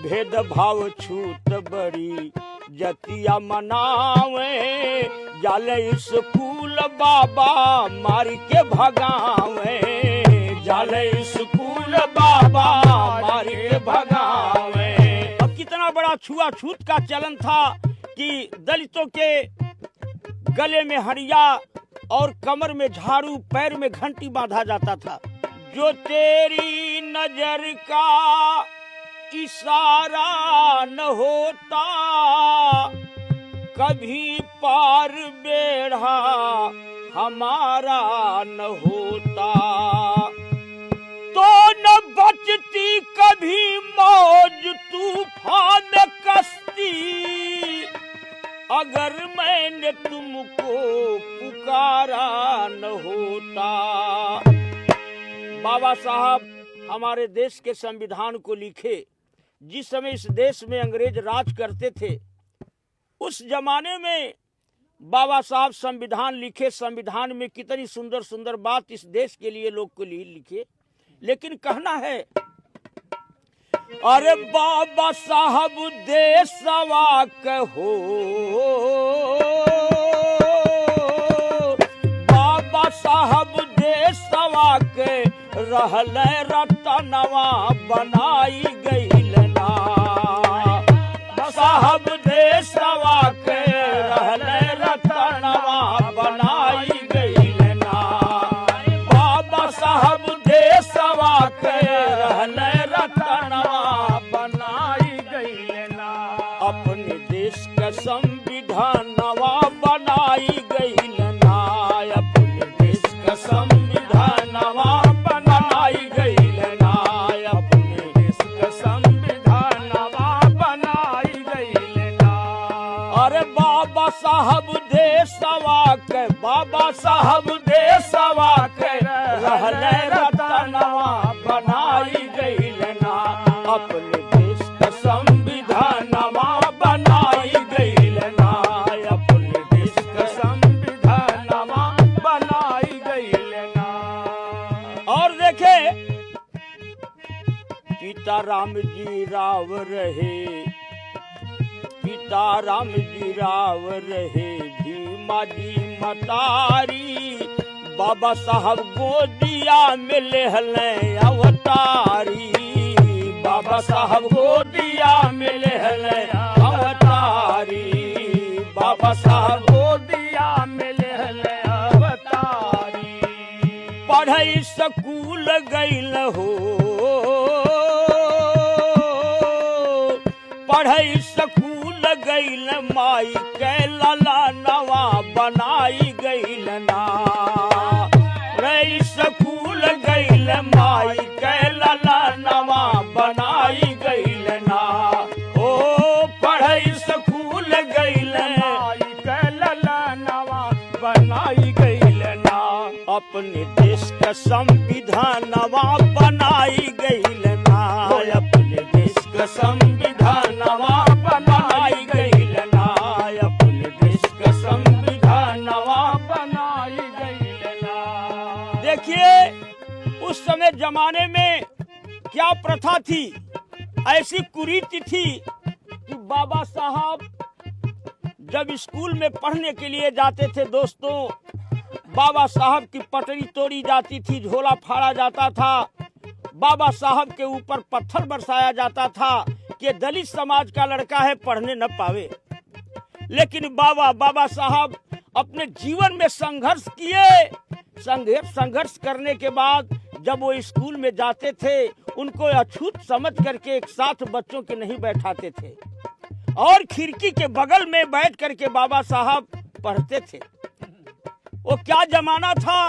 भेदभाव छूट बड़ी जतिया मनावे, जाले स्कूल बाबा मार के भगावे, जाले स्कूल बाबा मार के भगावे। अब कितना बड़ा छुआछूत का चलन था कि दलितों के गले में हरिया और कमर में झाड़ू, पैर में घंटी बांधा जाता था। जो तेरी नजर का इशारा न होता, कभी पार बेढ़ा हमारा न होता, तो न बचती कभी मौज तूफान कश्ती, अगर मैंने तुमको पुकारा न होता। बाबा साहब हमारे देश के संविधान को लिखे। जिस समय इस देश में अंग्रेज राज करते थे, उस जमाने में बाबा साहब संविधान लिखे। संविधान में कितनी सुंदर सुंदर बात इस देश के लिए लोग को लिए लिखे, लेकिन कहना है अरे बाबा साहब देशवा कहो, बाबा साहब देशवा के रहल रतनवा बनाई गईल ना, साहब देशवा के रहल रतनवा बनाई गईल ना, बाबा साहब देशवा के रहल रतनवा बनाई गईल ना, अपने देश का संविधानवा बनाई गईल ना, अपने देश का संविधानवा बनाई गईल ना, अपने देश का संविधानवा बनाई गईल ना। अरे बाबा साहब देशवा के, बाबा साहब देशवा के रहल रतनवा बनाई गईल ना, अपने देश का संविधानवा बनाई गईल ना, अपने देश का संविधानवा बनाई गईल ना। और देखे पिता राम जी राव रहे, पिता राम जी राव रहे, भीमा जी मतारी, बाबा साहब गोदिया में लेहले अवतारी, बाबा साहब गोदिया में लेहले अवतारी, बाबा साहब गोदिया में लेहले अवतारी। पढ़ई स्कूल गईल हो, पढ़ई स्कूल गईल माई के ललनवा बनाई गईल ना, पढ़ई स्कूल गईल माई के ललनवा बनाई गईल ना, ओ पढ़ई स्कूल गईल माई के ललनवा बनाई गईल ना, अपने देश का संविधानवा बनाई गईल ना, अपने देश का संविधानवा बनाई गईल ना, अपने देश का संविधानवा बनाई गईल ना। देखिए उस समय जमाने में क्या प्रथा थी, ऐसी कुरीति थी कि बाबा साहब जब स्कूल में पढ़ने के लिए जाते थे दोस्तों, बाबा साहब की पटरी तोड़ी जाती थी, झोला फाड़ा जाता था, बाबा साहब के ऊपर पत्थर बरसाया जाता था कि दलित समाज का लड़का है, पढ़ने न पावे। लेकिन बाबा साहब अपने जीवन में संघर्ष किए। संघर्ष करने के बाद जब वो स्कूल में जाते थे, उनको अछूत समझ करके एक साथ बच्चों के नहीं बैठाते थे और खिड़की के बगल में बैठ करके बाबा साहब पढ़ते थे। वो क्या जमाना था।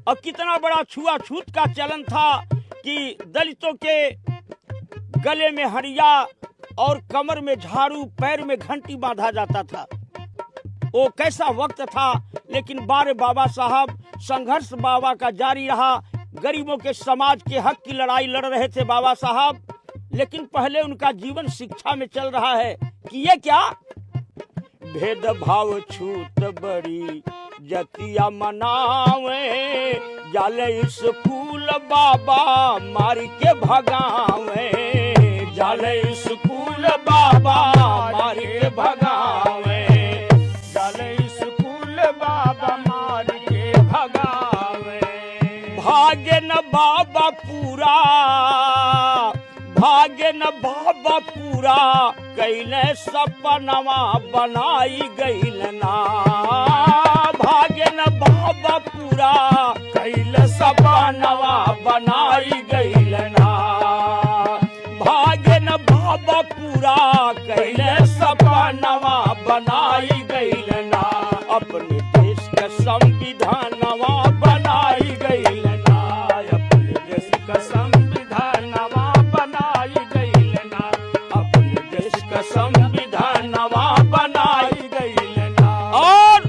अब कितना बड़ा छुआछूत का चलन था कि दलितों के गले में हरिया और कमर में झाड़ू, पैर में घंटी बांधा जाता था। वो कैसा वक्त था, लेकिन बाबा साहब संघर्ष बाबा का जारी रहा। गरीबों के समाज के हक की लड़ाई लड़ रहे थे बाबा साहब, लेकिन पहले उनका जीवन शिक्षा में चल रहा है कि ये क्या भेदभाव छूट बड़ी इज्जतिया मनावे, जाले स्कूल बाबा मार के भगावे, जाले स्कूल बाबा मार के भगावे, जाले स्कूल बाबा मार के भगावे। भाग्य न बाबा पूरा, भाग्य न बाबा पूरा, कैले सपनवा बनाई गईल ना, भाग्य न बाबा पूरा, कैले सपनवा बनाई गईल ना, भाग्य न बाबा पूरा, कैले सपनवा बनाई गईल ना, अपने देश का संविधानवा बनाई गईल ना, अपने देश का संविधानवा बनाई गईल ना, अपने देश का संविधानवा बनाई गईल ना। और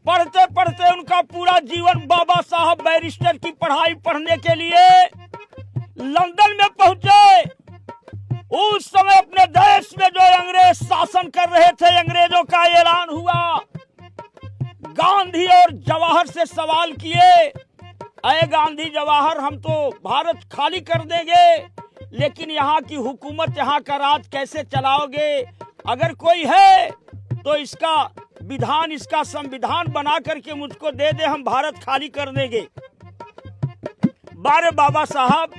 पढ़ते पढ़ते उनका पूरा जीवन, बाबा साहब बैरिस्टर की पढ़ाई पढ़ने के लिए लंदन में पहुंचे। उस समय अपने देश में जो अंग्रेज शासन कर रहे थे, अंग्रेजों का ऐलान हुआ। गांधी और जवाहर से सवाल किए, अरे गांधी जवाहर, हम तो भारत खाली कर देंगे, लेकिन यहाँ की हुकूमत, यहाँ का राज कैसे चलाओगे? अगर कोई है तो इसका विधान, इसका संविधान बना करके मुझको दे दे, हम भारत खाली कर देंगे। बारे बाबा साहब,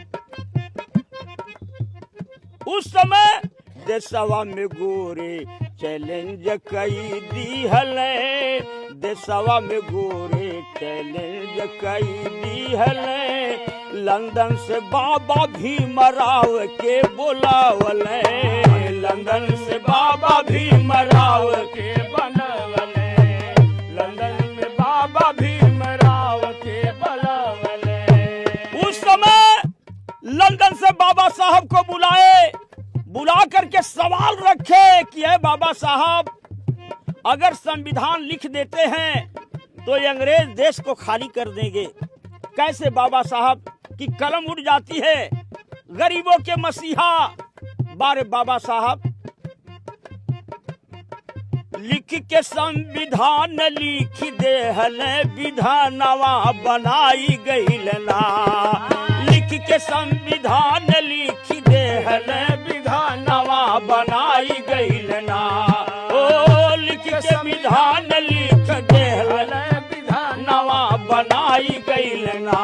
उस समय देशवा में गोरे चैलेंज कई दी हले, देशवा में गोरे चैलेंज कई दी हले, लंदन से बाबा भीमराव के बुलावले, लंदन से बाबा भीमराव के बनवले, लंदन में बाबा भीमराव के बुलावले। उस समय लंदन से बाबा साहब को बुलाए, बुला करके सवाल रखे कि है बाबा साहब, अगर संविधान लिख देते हैं तो ये अंग्रेज देश को खाली कर देंगे। कैसे बाबा साहब की कलम उड़ जाती है, गरीबों के मसीहा। बारे बाबा साहब, लिख के संविधान लिख दे हले, विधानवा बनाई गईल ना, लिख के संविधान लिख दे हले, विधानवा बनाई गईल ना, ओ लिख के विधान लिख दे हले, विधानवा बनाई गईल ना,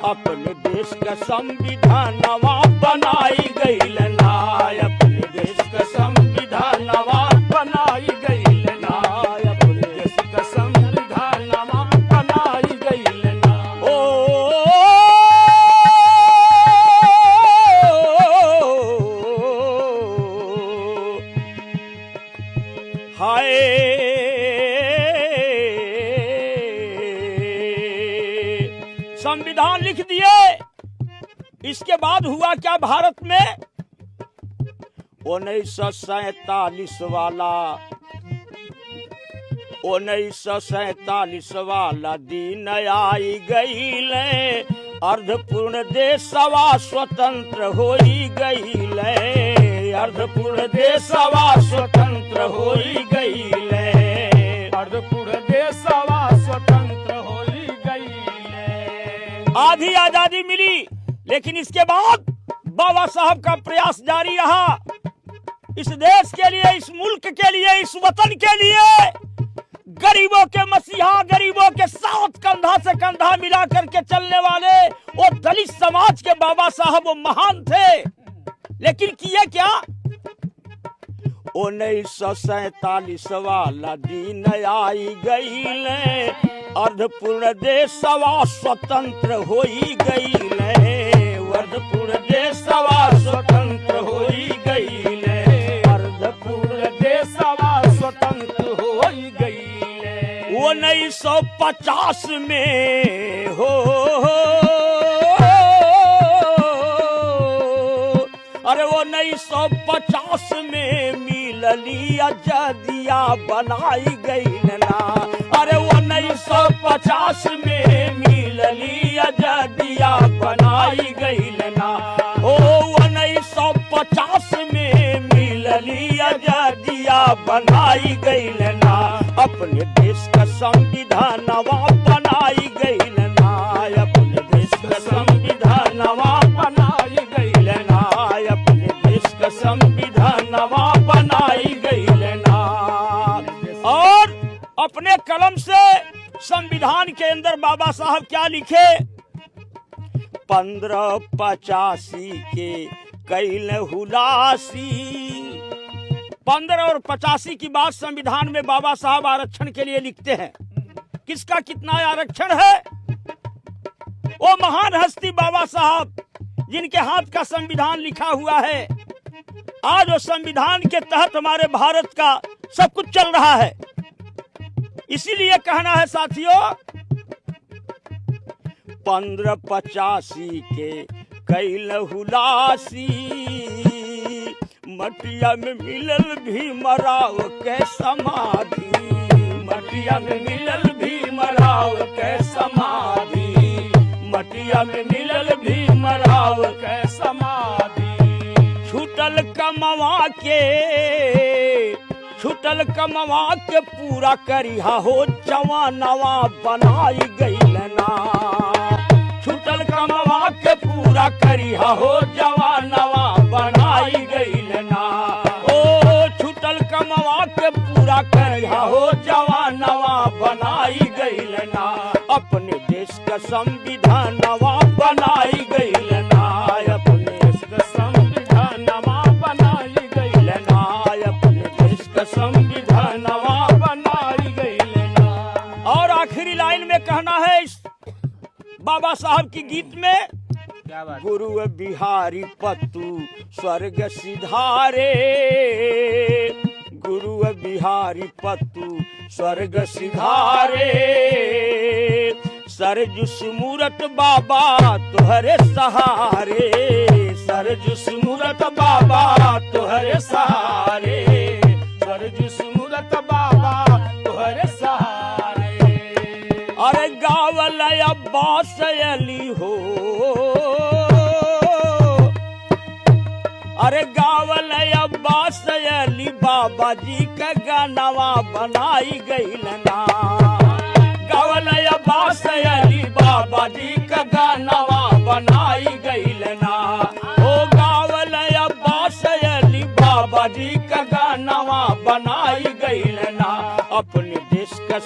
अपने देश का संविधानवा बनाई गईल ना, अपने देश का संविधानवा बनाई गईल ना, अपने देश का संविधानवा बनाई गईल ना। हाय संविधान लिख दिए। इसके बाद हुआ क्या भारत में? 1947 वाला 1947 वाला दिन आई गईले, अर्धपूर्ण देशवा स्वतंत्र होई गईले, अर्धपूर्ण देशवा स्वतंत्र होई गईले, अर्धपूर्ण देशवा स्वतंत्र होई गईले। आधी आजादी मिली, लेकिन इसके बाद बाबा साहब का प्रयास जारी रहा। इस देश के लिए, इस मुल्क के लिए, इस वतन के लिए, गरीबों के मसीहा, गरीबों के साथ कंधा से कंधा मिला करके चलने वाले वो दलित समाज के बाबा साहब वो महान थे। लेकिन किए क्या? 1947 वाला दिन आई गईले, अर्धपूर्ण देशवा स्वतंत्र होई गईले, अर्धपूर्ण देशवा स्वतंत्र होई गईले, अर्धपूर्ण देशवा स्वतंत्र होई गईले। 1950 में हो, अरे 1950 में मिलली आजादिया बनाई गईल ना, अरे 1950 में मिलली आजादिया बनाई गईल ना, ओ 1950 में मिल मिलली आजादिया बनाई गईल ना, अपने देश का संविधानवा बनाई गईल ना, अपने देश का संविधानवा बनाई गईल ना, अपने देश का संविधानवा बनाई गईल ना। और अपने कलम से संविधान के अंदर बाबा साहब क्या लिखे? 1585 के कैल हुलासी। 15 और 85 की बात संविधान में बाबा साहब आरक्षण के लिए लिखते हैं। किसका कितना आरक्षण है? वो महान हस्ती बाबा साहब जिनके हाथ का संविधान लिखा हुआ है। आज वो संविधान के तहत हमारे भारत का सब कुछ चल रहा है। इसीलिए कहना है साथियों, 1585 के कैल हुलासी, मटिया में मिलल भी मराव के समाधि, मटिया में मिलल भी मराव के समाधि, मटिया में मिलल भी मराव के समाधि। छूटल कमवा के पूरा करिहा हो जवानवा बनाई गईल ना, छूटल कमवा के पूरा करिहा हो जवानवा बनाई गईल ना, ओ छूटल कमवा के पूरा करिहा हो जवानवा बनाई गईल ना, अपने देश का संविधानवा बनाई गईल ना, अपने देश का संविधानवा बनाई गईल ना, अपने देश का संविधानवा बनाई गईल ना। और आखिरी लाइन में कहना है इस बाबा साहब की गीत में, गुरु बिहारी पत्तू स्वर्ग सिधारे, गुरु बिहारी पत्तू स्वर्ग सिधारे, सरजुस मूरत बाबा तुहरे सहारे, सरजुस मूरत बाबा तुहरे सहारे, सरजुस मूरत बाबा तुहरे सहारे। अरे गावल अब्बास अली हो, अरे गावल अब्बास अली बाबा जी का गानवा बनाई गईल ना, गावल अब्बास अली बाबा जी का गानवा बनाई गईल ना, ओ गावल अब्बास अली बाबा जी का गानवा बनाई गईल ना, अपने देश का